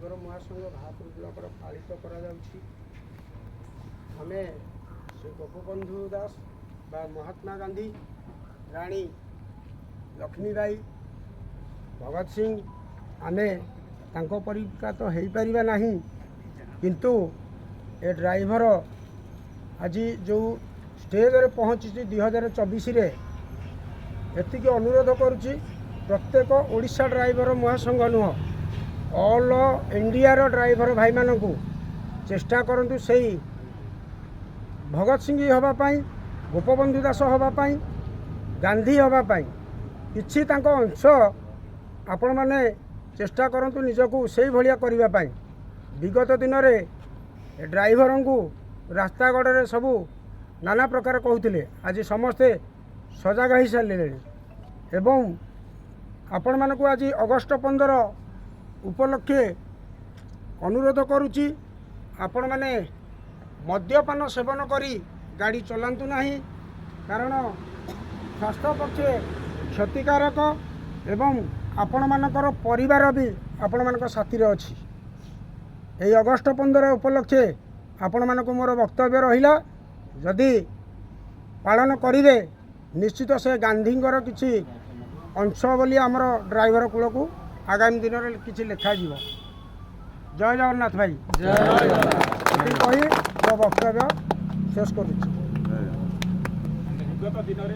Driver ମହାସଂଘ ଭାରତ ଦିବସ ପାଳିତ କରାଯାଉଛି। ଆମେ ଶ୍ରୀ ଗୋପବନ୍ଧୁ ଦାସ ବା ମହାତ୍ମା ଗାନ୍ଧୀ, ରାଣୀ ଲକ୍ଷ୍ମୀବାଇ, ଭଗତ ସିଂ ଆମେ ତାଙ୍କ ପରିକା ତ ହେଇପାରିବା ନାହିଁ, କିନ୍ତୁ ଏ ଡ୍ରାଇଭର ଆଜି ଯେଉଁ ଷ୍ଟେଜରେ ପହଞ୍ଚିଛି 2024ରେ ଏତିକି ଅନୁରୋଧ କରୁଛି, ପ୍ରତ୍ୟେକ ଓଡ଼ିଶା ଡ୍ରାଇଭର ମହାସଂଘ ନୁହଁ, ଅଲ୍ ଇଣ୍ଡିଆର ଡ୍ରାଇଭର ଭାଇମାନଙ୍କୁ ଚେଷ୍ଟା କରନ୍ତୁ ସେଇ ଭଗତ ସିଂ ହେବା ପାଇଁ, ଗୋପବନ୍ଧୁ ଦାସ ହେବା ପାଇଁ, ଗାନ୍ଧୀ ହେବା ପାଇଁ। କିଛି ତାଙ୍କ ଅଂଶ ଆପଣମାନେ ଚେଷ୍ଟା କରନ୍ତୁ ନିଜକୁ ସେଇଭଳିଆ କରିବା ପାଇଁ। ବିଗତ ଦିନରେ ଡ୍ରାଇଭରଙ୍କୁ ରାସ୍ତାକଡ଼ରେ ସବୁ ନାନା ପ୍ରକାର କହୁଥିଲେ, ଆଜି ସମସ୍ତେ ସଜାଗ ହୋଇସାରିଲେଣି। ଏବଂ ଆପଣମାନଙ୍କୁ ଆଜି ଅଗଷ୍ଟ 15 ଉପଲକ୍ଷେ ଅନୁରୋଧ କରୁଛି, ଆପଣମାନେ ମଦ୍ୟପାନ ସେବନ କରି ଗାଡ଼ି ଚଲାନ୍ତୁ ନାହିଁ, କାରଣ ସ୍ୱାସ୍ଥ୍ୟ ପକ୍ଷେ କ୍ଷତିକାରକ ଏବଂ ଆପଣମାନଙ୍କର ପରିବାର ବି ଆପଣମାନଙ୍କ ସାଥିରେ ଅଛି। ଏହି ଅଗଷ୍ଟ 15 ଉପଲକ୍ଷେ ଆପଣମାନଙ୍କୁ ମୋର ବକ୍ତବ୍ୟ ରହିଲା, ଯଦି ପାଳନ କରିବେ ନିଶ୍ଚିତ ସେ ଗାନ୍ଧୀଙ୍କର କିଛି ଅଂଶ ବୋଲି ଆମର ଡ୍ରାଇଭର କୂଳକୁ ଆଗାମୀ ଦିନରେ କିଛି ଲେଖାଯିବ। ଜୟ ଜଗନ୍ନାଥ ଭାଇ। ଏତିକି କହି ମୋ ବକ୍ତବ୍ୟ ଶେଷ କରୁଛି। ବିଗତ ଦିନରେ